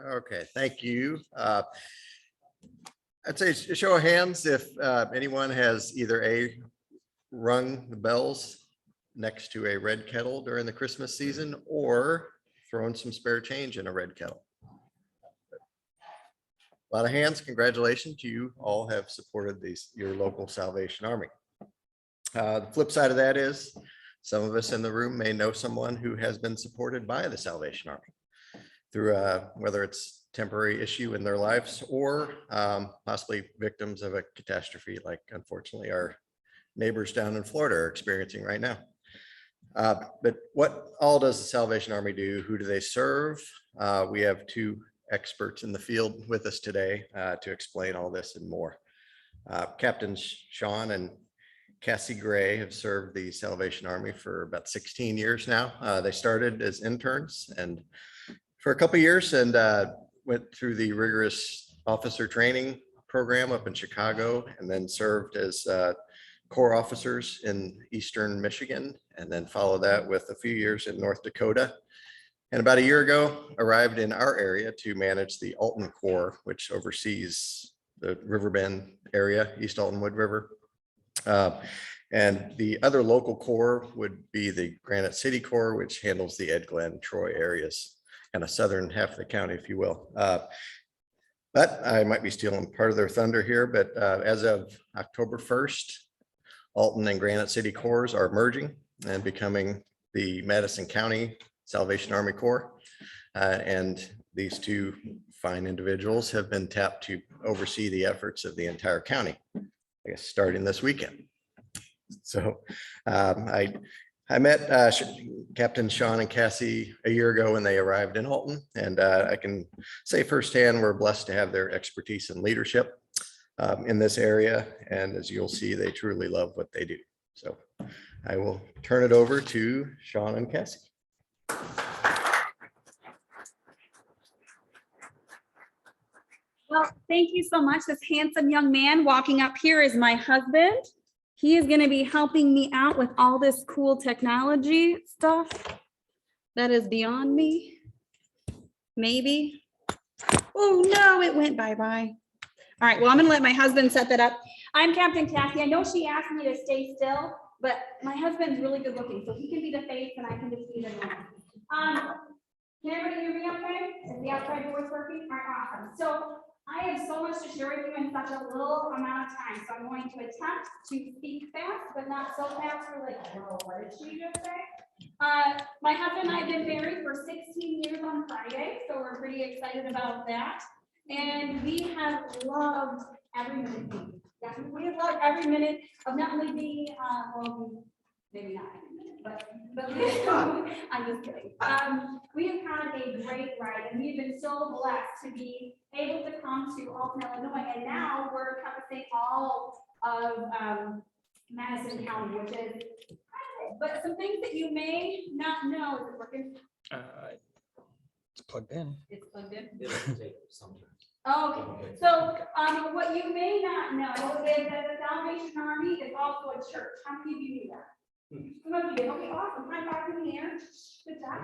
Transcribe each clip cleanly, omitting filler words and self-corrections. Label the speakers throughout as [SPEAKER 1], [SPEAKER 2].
[SPEAKER 1] Okay, thank you. I'd say a show of hands if anyone has either rung the bells next to a red kettle during the Christmas season or thrown some spare change in a red kettle. A lot of hands. Congratulations. You all have supported your local Salvation Army. The flip side of that is some of us in the room may know someone who has been supported by the Salvation Army through whether it's temporary issue in their lives or possibly victims of a catastrophe like unfortunately our neighbors down in Florida are experiencing right now. But what all does the Salvation Army do? Who do they serve? We have two experts in the field with us today to explain all this and more. Captains Sean and Cassy Gray have served the Salvation Army for about 16 years now. They started as interns and for a couple of years and went through the rigorous officer training program up in Chicago and then served as Corps officers in Eastern Michigan and then followed that with a few years in North Dakota. And about a year ago, arrived in our area to manage the Alton Corps, which oversees the Riverbend area, East Alton Wood River. And the other local corps would be the Granite City Corps, which handles the Ed Glen, Troy areas, kind of southern half of the county, if you will. But I might be stealing part of their thunder here, but as of October 1st, Alton and Granite City Corps are merging and becoming the Madison County Salvation Army Corps. And these two fine individuals have been tapped to oversee the efforts of the entire county, I guess, starting this weekend. So I met Captain Sean and Cassy a year ago when they arrived in Alton, and I can say firsthand we're blessed to have their expertise and leadership in this area. And as you'll see, they truly love what they do. So I will turn it over to Sean and Cassy.
[SPEAKER 2] Well, thank you so much. This handsome young man walking up here is my husband. He is going to be helping me out with all this cool technology stuff that is beyond me. Maybe. Oh no, it went bye-bye. All right, well, I'm going to let my husband set that up. I'm Captain Cassy. I know she asked me to stay still, but my husband's really good looking, so he can be the face and I can just be the nose. Can everybody hear me okay? Is the outside voice working? All right, awesome. So I have so much to share with you in such a little amount of time. So I'm going to attempt to speak fast, but not so fast we're like, oh, what did she just say? My husband and I have been married for 16 years on Friday, so we're pretty excited about that. And we have loved every minute. Yeah, we have loved every minute of not only being, well, maybe not every minute, but I'm just kidding. We have had a great ride, and we've been so blessed to be able to come to Alton, Illinois, and now we're encompassing all of Madison County, which is, but some things that you may not know. Is it working?
[SPEAKER 3] It's plugged in.
[SPEAKER 2] It's plugged in. Okay, so what you may not know is that the Salvation Army is also a church. How many of you knew that? Some of you did. Okay, awesome. High five in the air. Good job.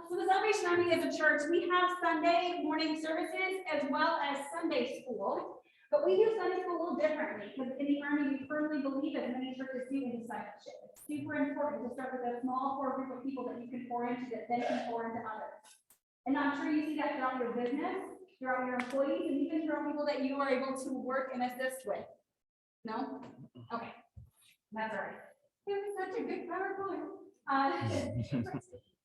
[SPEAKER 2] So the Salvation Army is a church. We have Sunday morning services as well as Sunday school. But we do Sunday school a little differently because in the Army, we firmly believe, as many churches do, in discipleship. It's super important to start with a small core group of people that you can pour into that then can pour into others. And I'm sure you see that throughout your business, throughout your employees, and even throughout people that you are able to work and assist with. No? Okay. That's all right. It was such a good PowerPoint.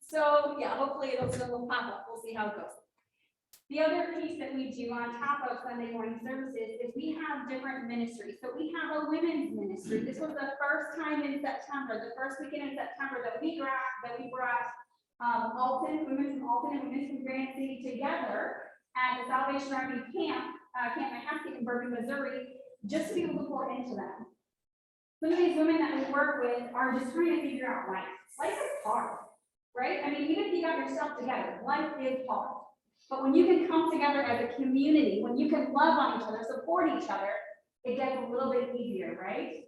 [SPEAKER 2] So yeah, hopefully it'll pop up. We'll see how it goes. The other piece that we do on top of Sunday morning services is we have different ministries. So we have a women's ministry. This was the first time in September, the first weekend in September that we brought Alton, women from Alton and women from Granite City together at the Salvation Army Camp Madison in Bergen, Missouri, just to be able to pour into them. Some of these women that we work with are just trying to figure out life. Life is hard, right? I mean, even if you got yourself together, life is hard. But when you can come together as a community, when you can love on each other, support each other, it gets a little bit easier, right?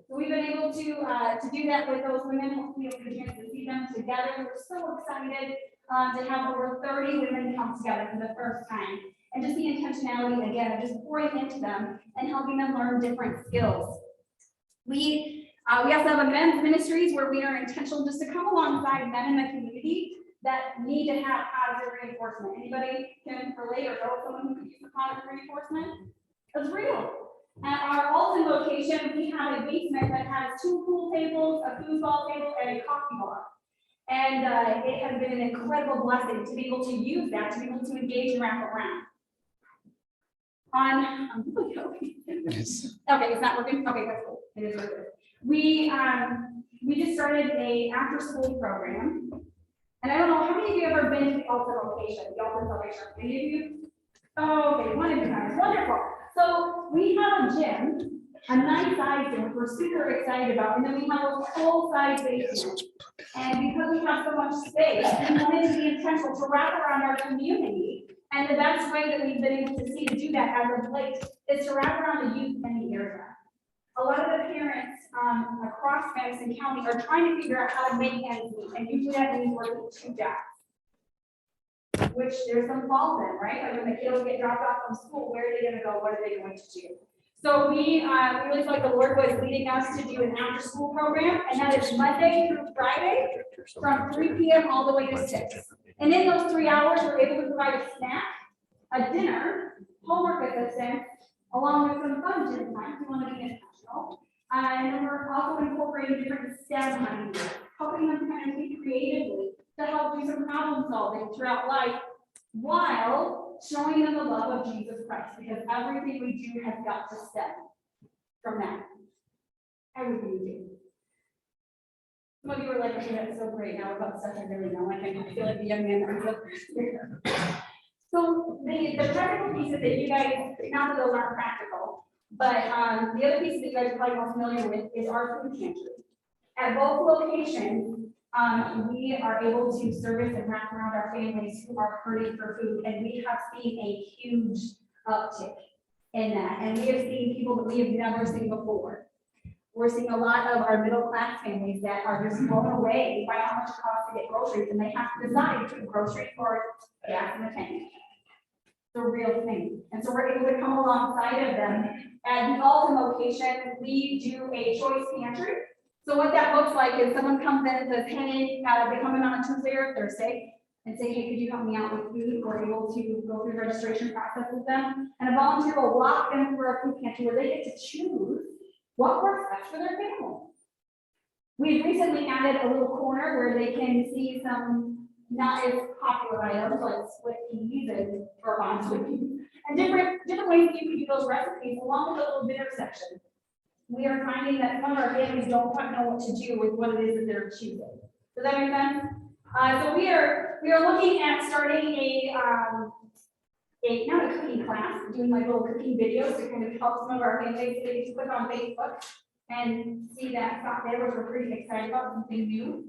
[SPEAKER 2] So we've been able to do that with those women. Hopefully you'll get a chance to see them together. We're so excited to have over 30 women come together for the first time. And just the intentionality, again, of just pouring into them and helping them learn different skills. We also have a men's ministries where we are intentional just to come alongside men in the community that need to have positive reinforcement. Anybody can relate or know someone who can use the positive reinforcement? It's real. At our Alton location, we have a basement that has 2 pool tables, a foosball table, and a coffee bar. And it has been an incredible blessing to be able to use that, to be able to engage and wrap around. Okay, it's not working. Okay, that's cool. It is working. We just started a after-school program, and I don't know how many of you have ever been to the Alton location, the Alton location. Any of you? Oh, okay, one of you guys. Wonderful. So we have a gym, a nice size gym, which we're super excited about, and then we have a full-size basement. And because we have so much space, we wanted to be intentional to wrap around our community. And the best way that we've been able to see to do that as of late is to wrap around the youth in the area. A lot of the parents across Madison County are trying to figure out how to make ends meet, and usually that means working 2 jobs, which there's some falls in, right? Like when the kiddos get dropped off from school, where are they going to go? What are they going to do? So we really feel like the Lord was leading us to do an after-school program, and that is Monday through Friday from 3 p.m. all the way to 6. And in those 3 hours, we're able to provide a snack, a dinner, homework assistance, along with some fun gym time. We want to be intentional. And then we're also incorporating different STEM ideas, helping them kind of think creatively to help do some problem solving throughout life while showing them the love of Jesus Christ, because everything we do has got to stem from that. Everything we do. Some of you were like, okay, that's so great. Now about stuff I really know. I feel like the young man that was So the practical pieces that you guys, not that those aren't practical, but the other piece that you guys are probably more familiar with is our food pantry. At both locations, we are able to service and wrap around our families who are hurting for food, and we have seen a huge uptick in that. And we have seen people that we have never seen before. We're seeing a lot of our middle class families that are just blown away by how much it costs to get groceries, and they have to decide between groceries or gas in the tank. It's a real thing. And so we're able to come alongside of them. At the Alton location, we do a choice pantry. So what that looks like is someone comes in and says, hey, they come in on a Tuesday or Thursday and say, hey, could you help me out with food? We're able to go through the registration process with them. And a volunteer will walk them through our food pantry where they get to choose what works best for their family. We've recently added a little corner where they can see some not as popular items like split peas and split peas and different ways that you can do those recipes along with a little dinner section. We are finding that some of our families don't quite know what to do with what it is that they're choosing. Does that make sense? So we are looking at starting not a cooking class, doing like little cooking videos to kind of help some of our families. They just click on Facebook and see that thought there, which we're pretty excited about, something new.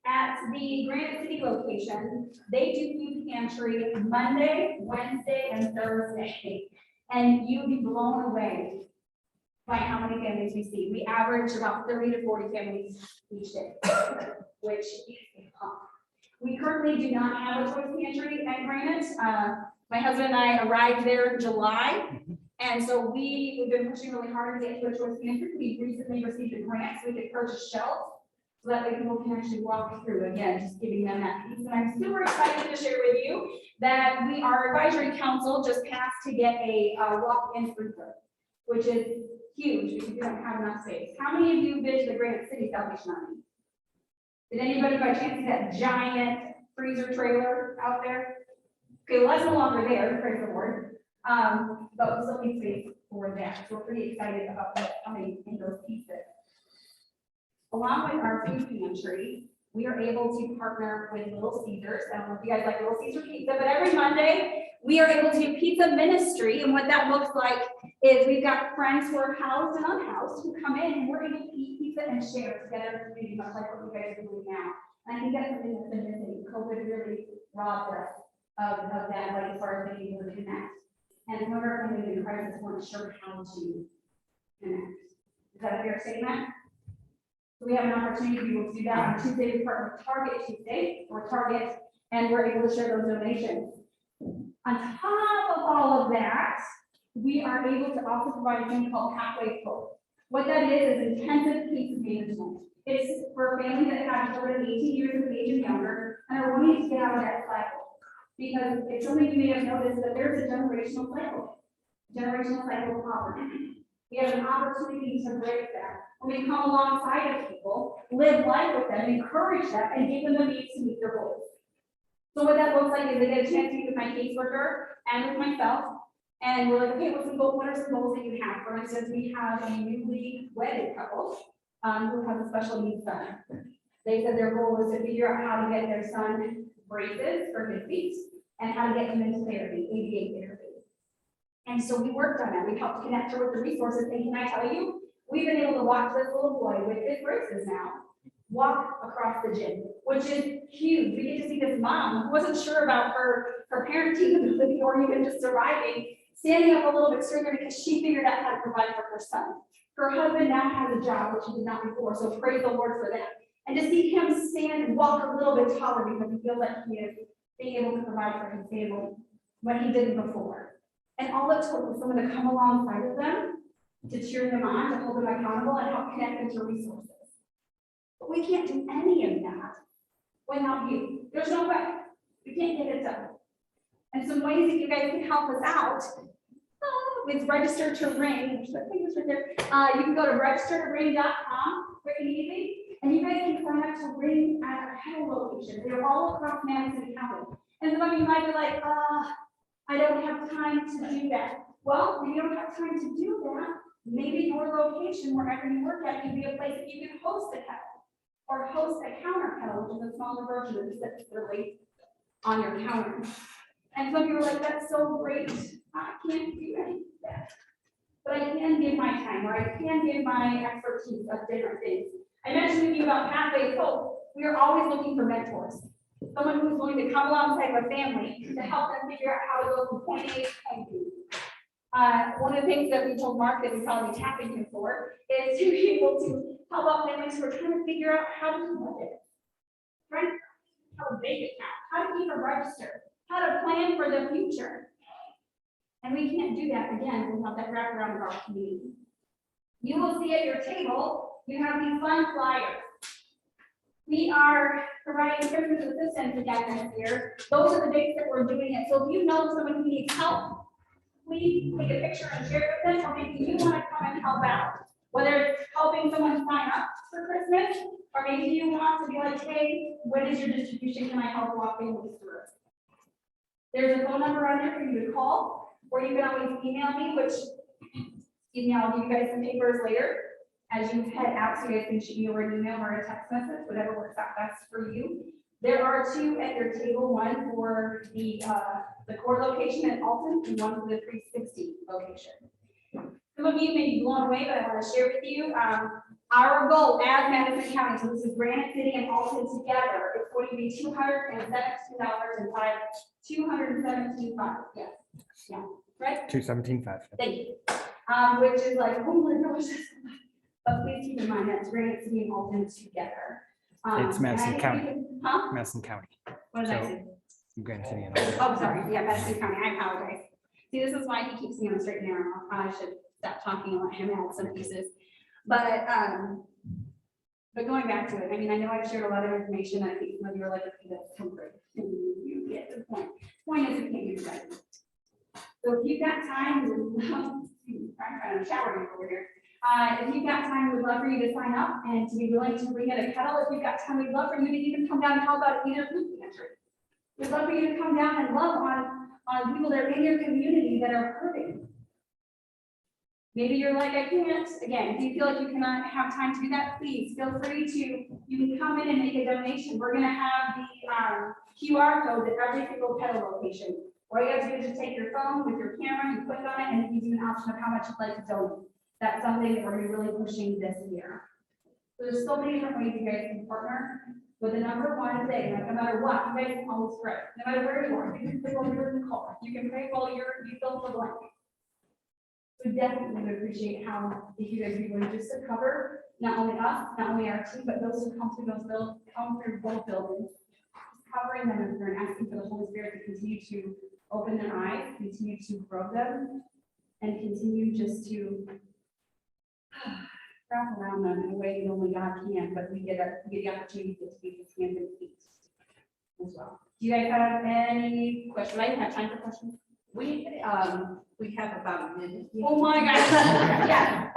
[SPEAKER 2] At the Granite City location, they do food pantry Monday, Wednesday, and Thursday, and you'll be blown away by how many families we see. We average about 30 to 40 families each day, which is a pump. We currently do not have a choice pantry at Granite. My husband and I arrived there in July, and so we've been pushing really hard to get to a choice pantry. We recently received a grant so we could purchase shelves so that way people can actually walk through. Again, just giving them that piece. And I'm super excited to share with you that our advisory council just passed to get a walk-in freezer, which is huge because we don't have enough space. How many of you have been to the Granite City Salvation Army? Did anybody by chance see that giant freezer trailer out there? Okay, well, that's no longer there, praise the Lord. But we still need space for that. So we're pretty excited about what's coming in those pieces. Along with our food pantry, we are able to partner with Little Caesars. I don't know if you guys like Little Caesar pizza, but every Monday we are able to do pizza ministry. And what that looks like is we've got friends who are housed and unhoused who come in and we're able to eat pizza and share together in the community, much like what you guys are doing now. And I think that's something that's been missing. COVID really robbed us of that, like as far as being able to connect. And some of our families in crisis weren't sure how to connect. Is that a fair statement? So we have an opportunity to be able to do that on Tuesday. We partner with Target Tuesday or Target, and we're able to share those donations. On top of all of that, we are able to also provide a thing called Pathway Hope. What that is intensive case management. It's for families that have children 18 years of age and younger and are wanting to get out of that cycle. Because it's something you may have noticed that there's a generational cycle of poverty. We have an opportunity to break that. When we come alongside of people, live life with them, encourage them, and give them the means to meet their goals. So what that looks like is they get a chance to meet with my caseworker and with myself. And we're like, okay, what are some goals that you have? For instance, we have a newly wedded couple who has a special needs son. They said their goal was to figure out how to get their son braces for his feet and how to get him into therapy, ABA therapy. And so we worked on that. We helped connect her with the resources. And can I tell you, we've been able to watch this little boy with his braces now walk across the gym, which is huge. We get to see this mom who wasn't sure about her parenting ability or even just surviving, standing up a little bit straighter because she figured out how to provide for her son. Her husband now has a job, which he did not before, so praise the Lord for that. And to see him stand and walk a little bit taller because he feels like he is being able to provide for his family when he didn't before. And all it took was someone to come alongside of them, to cheer them on, to hold them accountable, and help connect them to resources. But we can't do any of that without you. There's no way. We can't get it done. And some ways that you guys can help us out is register to ring, which I think is right there. You can go to registertoring.com, quick and easy, and you guys can sign up to ring at our head location. They're all across Madison County. And some of you might be like, I don't have time to do that. Well, if you don't have time to do that, maybe your location, wherever you work at, can be a place that you can host a kettle or host a counter kettle, which is a smaller version that sits literally on your counter. And some of you are like, that's so great. I can't do any of that. But I can give my time, or I can give my expertise of different things. I mentioned to you about Pathway Hope. We are always looking for mentors. Someone who's going to come alongside of a family to help them figure out how to go from point A to point B. One of the things that we told Mark that we probably tapping him for is to be able to help out families who are trying to figure out how to do it, right? How to make it count, how to keep a register, how to plan for the future. And we can't do that again without that wraparound of our community. You will see at your table, you have these fun flyers. We are providing Christmas assistance again this year. Those are the dates that we're doing it. So if you know someone who needs help, please take a picture and share it with them, or maybe you want to come and help out. Whether it's helping someone sign up for Christmas, or maybe you want to be like, hey, what is your distribution? Can I help walk families through? There's a phone number on there for you to call, or you can always email me, which, I'll give you guys some papers later as you head out, so you guys can shoot me over an email or a text message, whatever works out best for you. There are two at your table, one for the Corp location at Alton and one for the 360 location. Some of you may be blown away, but I want to share with you our goal as Madison County. So this is Granite City and Alton together. It's going to be $217.05. Yes. Yeah. Right?
[SPEAKER 3] 217.5.
[SPEAKER 2] Thank you. Which is like, oh my gosh. But please keep in mind that's Granite City and Alton together.
[SPEAKER 3] It's Madison County.
[SPEAKER 2] Huh?
[SPEAKER 3] Madison County.
[SPEAKER 2] What did I say?
[SPEAKER 3] Granite City and all.
[SPEAKER 2] Oh, sorry. Yeah, Madison County. I apologize. See, this is why he keeps me on the straight and narrow. I should stop talking and let him add some pieces. But going back to it, I mean, I know I've shared a lot of information. I think some of you are like, okay, that's comfort. You get the point. Point is, we can't do that. So if you've got time, I'm showering over here. If you've got time, we'd love for you to sign up and to be willing to bring in a kettle. If you've got time, we'd love for you to even come down and help out either food pantry. We'd love for you to come down and love on people that are in your community that are hurting. Maybe you're like, I can't. Again, if you feel like you cannot have time to do that, please feel free to, you can come in and make a donation. We're going to have the QR code at every single kettle location. All you have to do is just take your phone with your camera, you click on it, and it gives you an option of how much you'd like to donate. That's something that we're really pushing this year. So there's so many different ways you guys can partner with the number one thing, like no matter what, you guys can always pray. No matter where you are, you can pray while you're in the car. You can pray while you fill the blank. So definitely would appreciate how if you guys be willing just to cover not only us, not only our team, but those who come through both buildings. Covering them in prayer and asking for the Holy Spirit to continue to open their eyes, continue to grow them, and continue just to wrap around them in a way that only God can, but we get the opportunity to be His hands and feet as well. Do you guys have any questions? I have time for questions.
[SPEAKER 4] We have about a minute.
[SPEAKER 2] Oh my gosh. Yeah.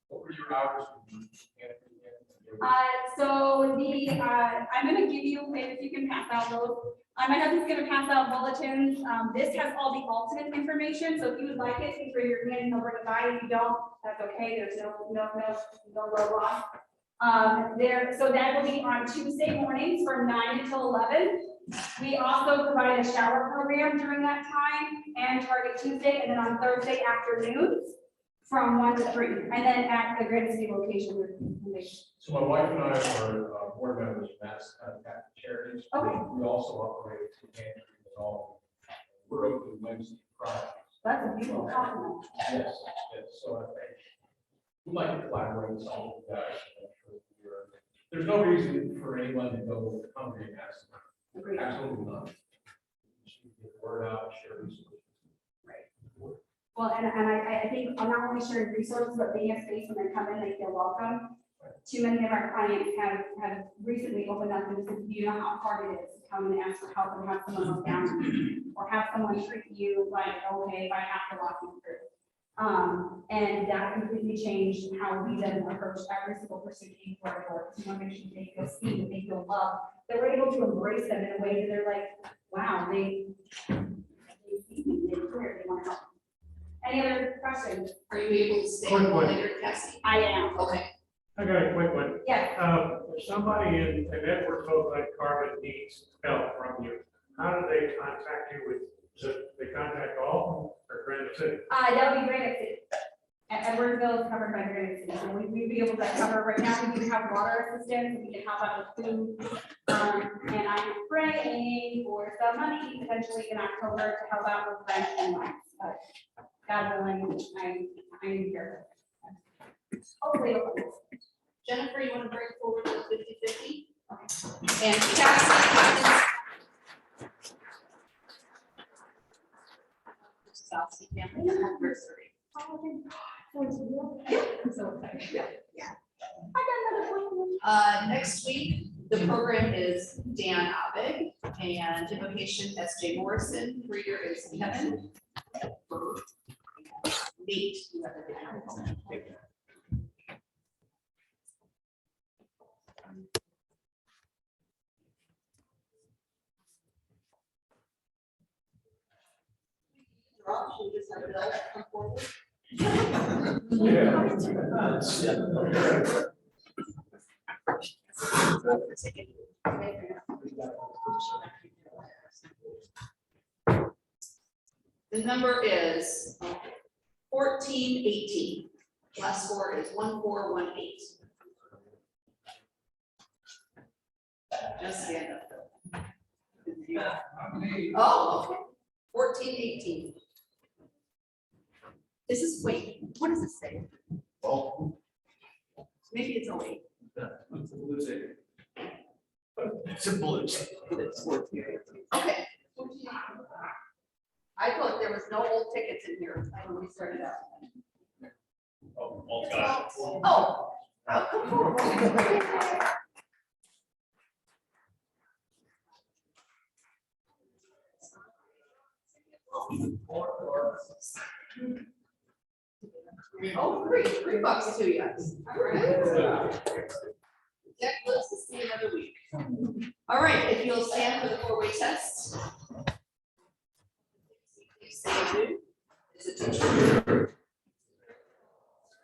[SPEAKER 5] What were your hours?
[SPEAKER 2] So I'm gonna give you, if you can pass out those. My husband's gonna pass out bulletins. This has all the alternate information, so if you would like it, please raise your hand and over to buy. If you don't, that's okay. There's no loss. So that will be on Tuesday mornings from 9 until 11. We also provide a shower program during that time and Target Tuesday, and then on Thursday afternoons from 1 to 3, and then at the Granite City location.
[SPEAKER 5] So my wife and I are board members of Madison Charities.
[SPEAKER 2] Okay.
[SPEAKER 5] We also operate two pantries and all. We're open Wednesday, Friday.
[SPEAKER 2] That's a beautiful compliment.
[SPEAKER 5] Yes, yes. So I think we'd like to collaborate with all of you guys. There's no reason for anyone to go hungry in Madison.
[SPEAKER 2] Agreed.
[SPEAKER 5] Absolutely not. Just get the word out, share resources.
[SPEAKER 2] Well, and I think I'm not only sharing resources, but being a space when they come in, they feel welcome. Too many of our clients have recently opened up and said, you know how hard it is to come and ask for help and have someone look down on you, or have someone treat you like, okay, if I have to walk you through. And that completely changed how we then approach every single person who came for our door. We want to make sure they feel seen, that they feel loved, that we're able to embrace them in a way that they're like, wow, they see me, they care, they want to help. Any other questions?
[SPEAKER 4] Are you able to stay
[SPEAKER 5] Quick one.
[SPEAKER 4] later, Cassy?
[SPEAKER 2] I am.
[SPEAKER 4] Okay.
[SPEAKER 5] I got a quick one.
[SPEAKER 2] Yes.
[SPEAKER 5] If somebody in Edwardsville, like Carmen, needs help from you, how do they contact you with, they contact all or Granite City?
[SPEAKER 2] That would be Granite City. Edwardsville is covered by Granite City, so we'd be able to cover, right now, we do have water assistance, we can help out with food. And I'm praying for some money potentially in October to help out with rent and lights, but God willing, I'm here. Hopefully, it'll work.
[SPEAKER 4] Jennifer, you want to bring forward the 50/50? And Cassy, South Sea Family Anniversary.
[SPEAKER 2] So excited.
[SPEAKER 4] Yeah.
[SPEAKER 2] I got another one.
[SPEAKER 4] Next week, the program is Dan Abig, and invocation SJ Morrison, reader is Kevin. Nate, you have the Should we just have Bill come forward? The number is 1418. Last four is 1418. Just stand up, Bill. Oh, okay. 1418. This is, wait, what does it say?
[SPEAKER 5] Oh.
[SPEAKER 4] Maybe it's a wait.
[SPEAKER 5] It's a blue.
[SPEAKER 4] Okay. I thought there was no old tickets in here when we started out. Oh, come forward. Oh, $3 to you. All right. That close to see another week. All right, if you'll stand for the four-way test. Please say anew. Is it